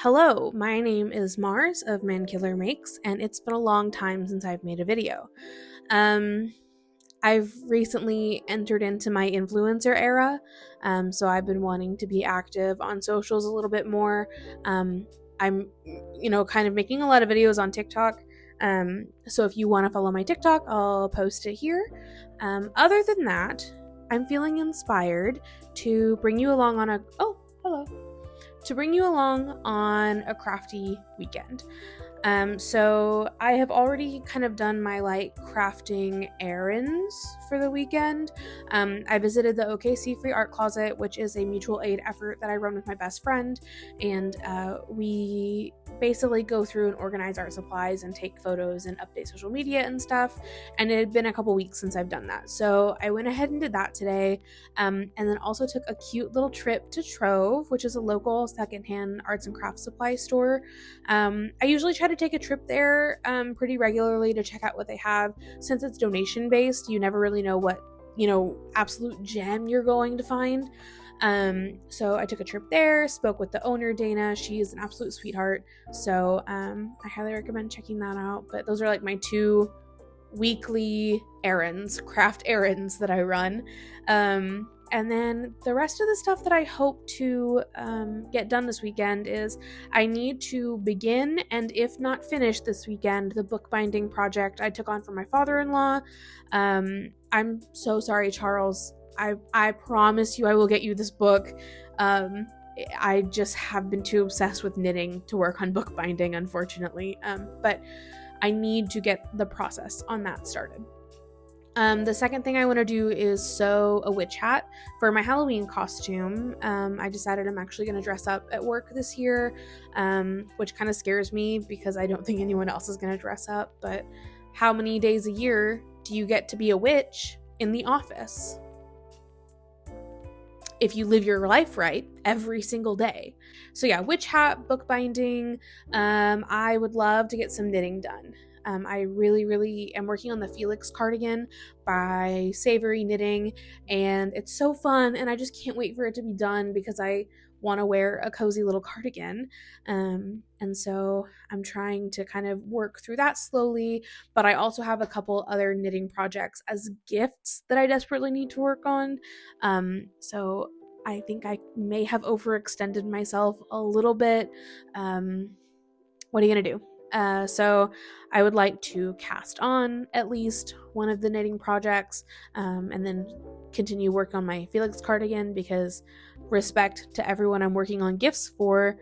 Hello, my name is Mars of Man Killer Makes, and it's been a long time since I've made a video. Um, I've recently entered into my influencer era, so I've been wanting to be active on socials a little bit more. I'm, kind of making a lot of videos on TikTok. So if you want to follow my TikTok, I'll post it here. Other than that, I'm feeling inspired to bring you along on a hello to bring you along on a crafty weekend. So I have already kind of done my crafting errands for the weekend. I visited the OKC Free Art Closet, which is a mutual aid effort that I run with my best friend, and we basically go through and organize our supplies and take photos and update social media and stuff. And it had been a couple weeks since I've done that, so I went ahead and did that today. And then also took a cute little trip to Trove, which is a local secondhand arts and crafts supply store. I usually try to take a trip there pretty regularly to check out what they have. Since it's donation based, you never really know what absolute gem you're going to find. So I took a trip there, spoke with the owner, Dana. She is an absolute sweetheart, so I highly recommend checking that out. But those are my two weekly craft errands that I run. And then the rest of the stuff that I hope to get done this weekend is I need to begin, and if not finish this weekend, the bookbinding project I took on for my father-in-law. I'm so sorry, Charles. I promise you I will get you this book. I just have been too obsessed with knitting to work on bookbinding, unfortunately. But I need to get the process on that started. The second thing I want to do is sew a witch hat for my Halloween costume. I decided I'm actually going to dress up at work this year, which kind of scares me because I don't think anyone else is going to dress up. But how many days a year do you get to be a witch in the office? If you live your life right every single day. So yeah, witch hat, bookbinding. I would love to get some knitting done. I really am working on the Felix cardigan by Savory Knitting, and it's so fun, and I just can't wait for it to be done because I want to wear a cozy little cardigan. And so I'm trying to kind of work through that slowly, but I also have a couple other knitting projects as gifts that I desperately need to work on. So I think I may have overextended myself a little bit. What are you gonna do? So I would like to cast on at least one of the knitting projects, and then continue work on my Felix cardigan, because respect to everyone I'm working on gifts for,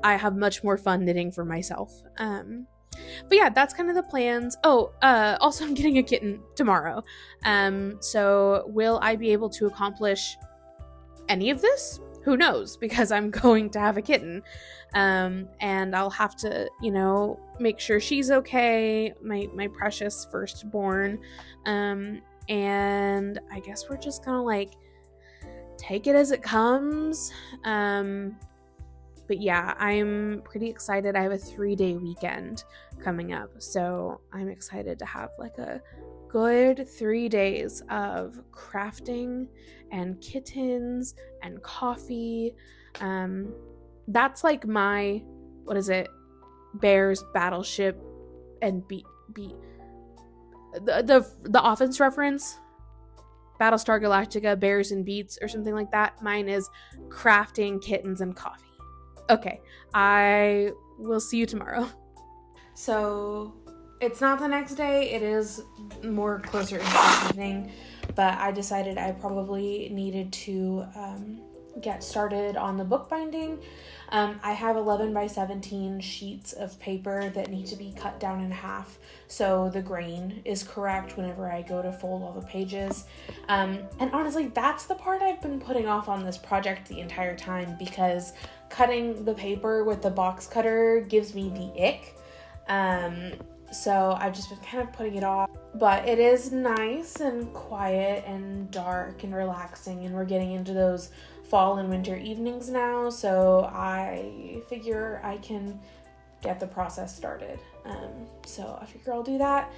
I have much more fun knitting for myself. But yeah, that's kind of the plans. Also I'm getting a kitten tomorrow. So will I be able to accomplish any of this? Who knows, because I'm going to have a kitten. And I'll have to, make sure she's okay, my precious firstborn. And I guess we're just gonna take it as it comes. But yeah, I'm pretty excited. I have a 3-day weekend coming up, so I'm excited to have a good 3 days of crafting and kittens and coffee. That's my, what is it, Bears, Battleship, and the Office reference, Battlestar Galactica, Bears and Beets, or something like that. Mine is crafting, kittens, and coffee. Okay, I will see you tomorrow. So it's not the next day, it is more closer into the evening, but I decided I probably needed to get started on the bookbinding. I have 11 by 17 sheets of paper that need to be cut down in half so the grain is correct whenever I go to fold all the pages. And honestly, that's the part I've been putting off on this project the entire time, because cutting the paper with the box cutter gives me the ick. So I've just been kind of putting it off, but it is nice and quiet and dark and relaxing, and we're getting into those fall and winter evenings now, so I figure I can get the process started. So I figure I'll do that.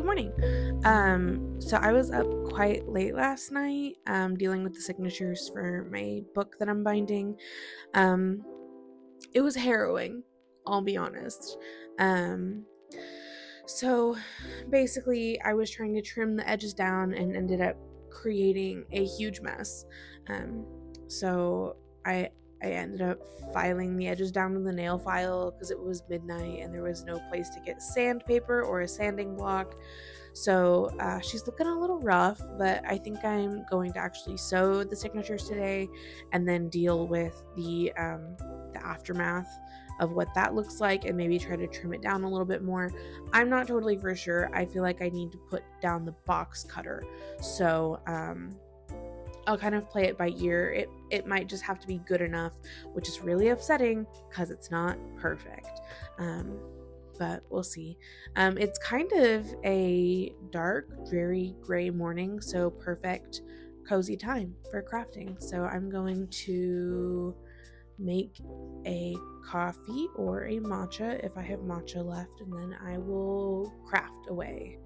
morning. So I was up quite late last night, dealing with the signatures for my book that I'm binding. It was harrowing, I'll be honest. So basically, I was trying to trim the edges down and ended up creating a huge mess. So I ended up filing the edges down with a nail file because it was midnight and there was no place to get sandpaper or a sanding block. So she's looking a little rough, but I think I'm going to actually sew the signatures today and then deal with the aftermath of what that looks like and maybe try to trim it down a little bit more. I'm not totally for sure. I feel like I need to put down the box cutter. So I'll kind of play it by ear. It might just have to be good enough, which is really upsetting because it's not perfect. But we'll see. It's kind of a dark, very gray morning, so perfect, cozy time for crafting. So I'm going to make a coffee or a matcha if I have matcha left, and then I will craft away.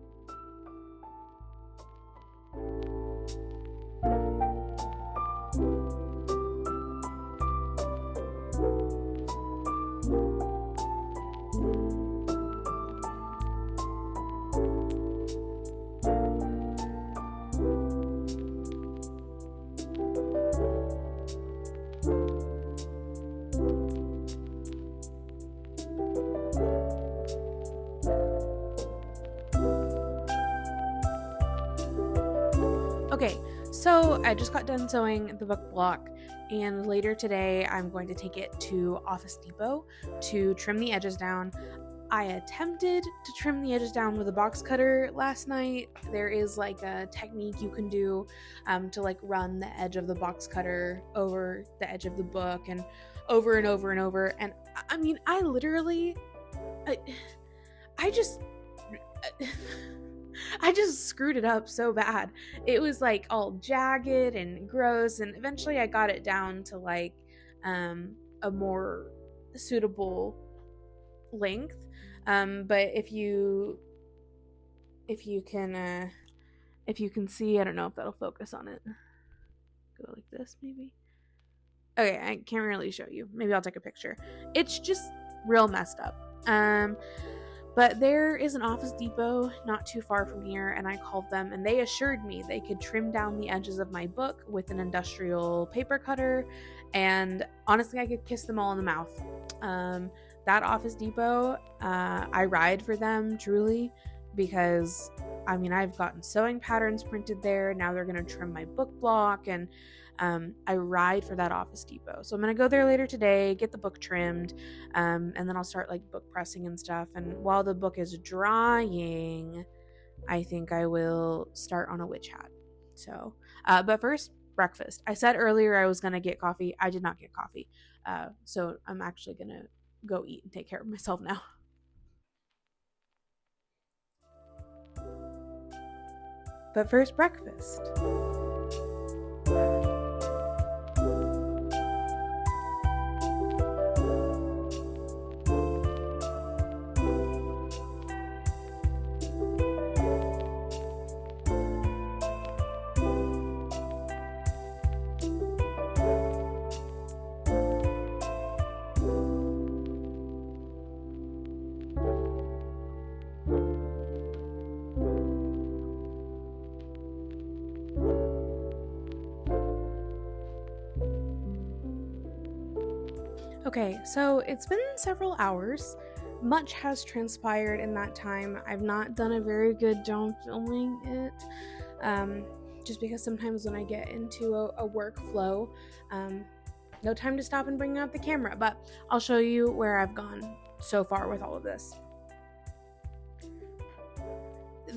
Okay, so I just got done sewing the book block, and later today I'm going to take it to Office Depot to trim the edges down. I attempted to trim the edges down with a box cutter last night. There is like a technique you can do to like run the edge of the box cutter over the edge of the book and over and over and over. And I mean, I literally, I just... I just screwed it up so bad. It was like all jagged and gross, and eventually I got it down to like a more suitable length. But if you can see, I don't know if that'll focus on it. Go like this maybe. Okay, I can't really show you. Maybe I'll take a picture. It's just real messed up. But there is an Office Depot not too far from here, and I called them, and they assured me they could trim down the edges of my book with an industrial paper cutter, and honestly, I could kiss them all in the mouth. That Office Depot, I ride for them, truly, because, I mean, I've gotten sewing patterns printed there. Now they're going to trim my book block, and I ride for that Office Depot. So I'm going to go there later today, get the book trimmed, and then I'll start like book pressing and stuff. And while the book is drying, I think I will start on a witch hat. So, but first, breakfast. I said earlier I was going to get coffee. I did not get coffee. So I'm actually going to go eat and take care of myself now. But first, breakfast. Okay, so it's been several hours. Much has transpired in that time. I've not done a very good job filming it, just because sometimes when I get into a workflow, no time to stop and bring out the camera, but I'll show you where I've gone so far with all of this.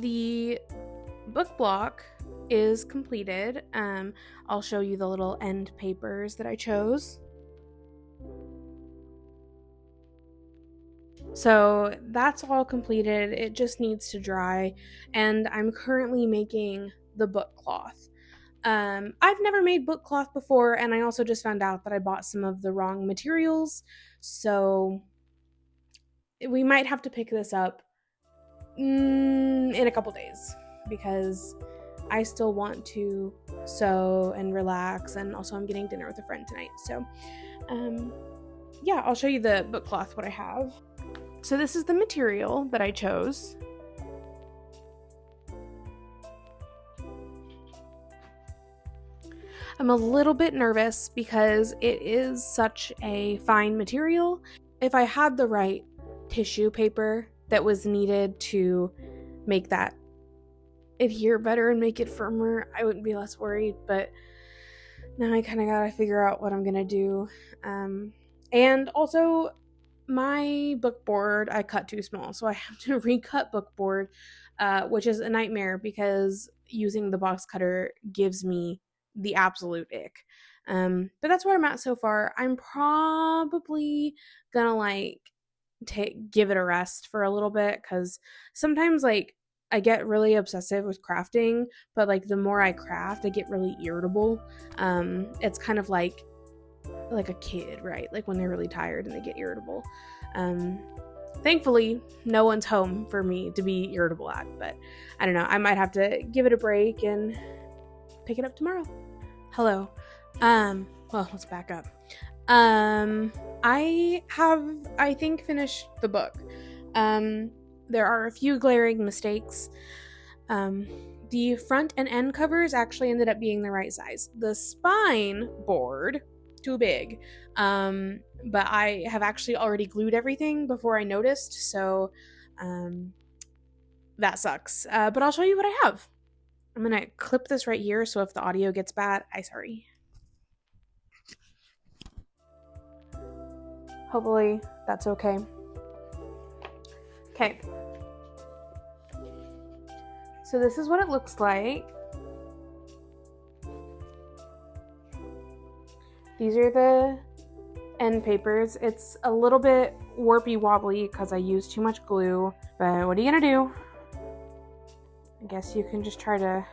The book block is completed. I'll show you the little end papers that I chose. So that's all completed. It just needs to dry, and I'm currently making the book cloth. I've never made book cloth before, and I also just found out that I bought some of the wrong materials, so we might have to pick this up in a couple days, because I still want to sew and relax, and also I'm getting dinner with a friend tonight. So yeah, I'll show you the book cloth, what I have. So this is the material that I chose. I'm a little bit nervous because it is such a fine material. If I had the right tissue paper that was needed to make that adhere better and make it firmer, I would be less worried, but now I kind of gotta figure out what I'm gonna do. And also, my book board I cut too small, so I have to recut book board, which is a nightmare because using the box cutter gives me the absolute ick. But that's where I'm at so far. I'm probably gonna give it a rest for a little bit, because sometimes I get really obsessive with crafting, but the more I craft, I get really irritable. It's kind of like a kid, right? Like when they're really tired and they get irritable. Thankfully, no one's home for me to be irritable at, but I don't know. I might have to give it a break and pick it up tomorrow. Hello. Well, let's back up. I think, finished the book. There are a few glaring mistakes. The front and end covers actually ended up being the right size. The spine board, too big. But I have actually already glued everything before I noticed, so that sucks. But I'll show you what I have. I'm gonna clip this right here, so if the audio gets bad, sorry. Hopefully that's okay. Okay. So this is what it looks like. These are the end papers. It's a little bit warpy wobbly because I used too much glue, but what are you gonna do? I guess you can just try to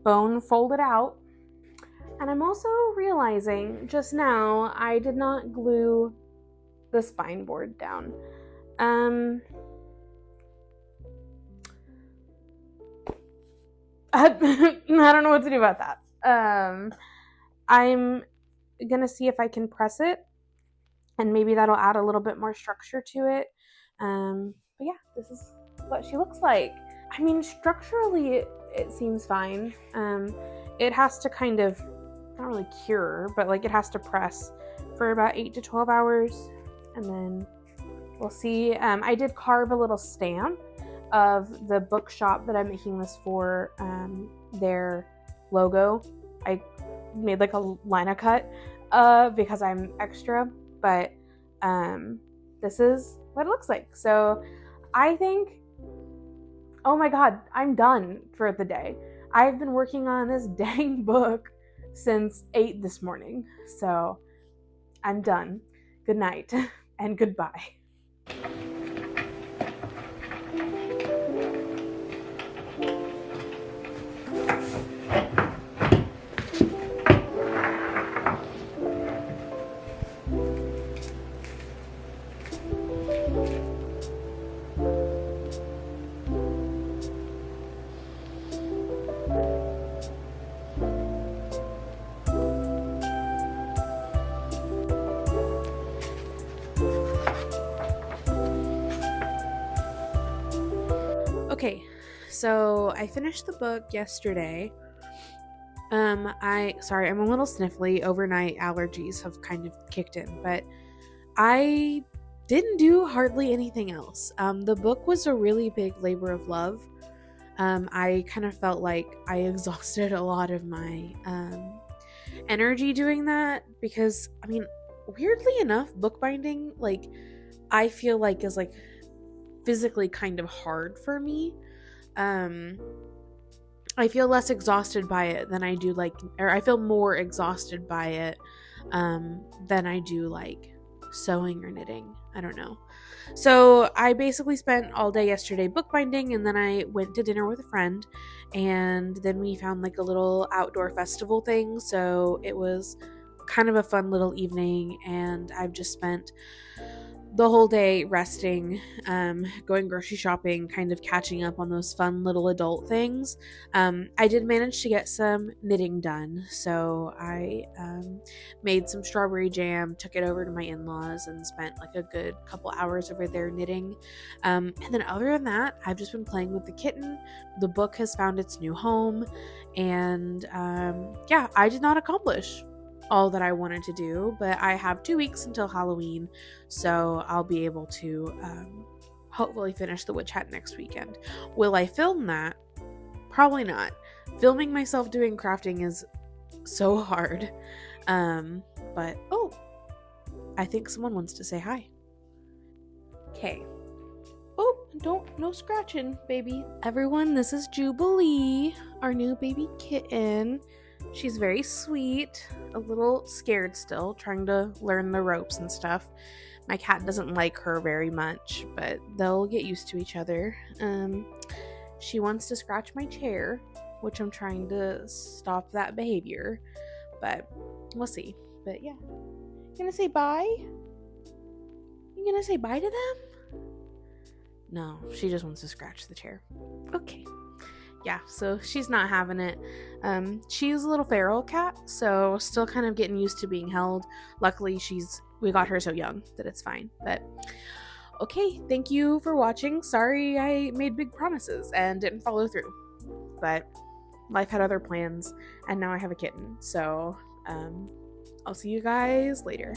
bone fold it out. And I'm also realizing just now I did not glue the spine board down. I don't know what to do about that. I'm gonna see if I can press it, and maybe that'll add a little bit more structure to it. But yeah, this is what she looks like. I mean, structurally it seems fine. It has to kind of, not really cure, but it has to press for about 8 to 12 hours, and then we'll see. I did carve a little stamp of the bookshop that I'm making this for, their logo. I made a lino cut because I'm extra, but this is what it looks like. So I think, oh my god, I'm done for the day. I've been working on this dang book since 8 this morning, so I'm done. Good night and goodbye. Okay, so I finished the book yesterday. I'm a little sniffly. Overnight allergies have kind of kicked in, but I didn't do hardly anything else. The book was a really big labor of love. I kind of felt like I exhausted a lot of my energy doing that, because, I mean, weirdly enough, bookbinding, I feel like is physically kind of hard for me. I feel less exhausted by it than I do or I feel more exhausted by it than I do sewing or knitting. I don't know. So I basically spent all day yesterday bookbinding, and then I went to dinner with a friend, and then we found a little outdoor festival thing. So it was kind of a fun little evening, and I've just spent the whole day resting, going grocery shopping, kind of catching up on those fun little adult things. I did manage to get some knitting done, so I made some strawberry jam, took it over to my in-laws, and spent like a good couple hours over there knitting. And then other than that, I've just been playing with the kitten. The book has found its new home, and yeah, I did not accomplish all that I wanted to do, but I have 2 weeks until Halloween, so I'll be able to hopefully finish the witch hat next weekend. Will I film that? Probably not. Filming myself doing crafting is so hard. But oh, I think someone wants to say hi. Okay. Oh, no scratching, baby. Everyone, this is Jubilee, our new baby kitten. She's very sweet, a little scared still, trying to learn the ropes and stuff. My cat doesn't like her very much, but they'll get used to each other. She wants to scratch my chair, which I'm trying to stop that behavior, but we'll see. But yeah. You gonna say bye? You gonna say bye to them? No, she just wants to scratch the chair. Okay. Yeah, so she's not having it. She's a little feral cat, so still kind of getting used to being held. Luckily, we got her so young that it's fine. But okay, thank you for watching. Sorry I made big promises and didn't follow through. But life had other plans, and now I have a kitten. So I'll see you guys later.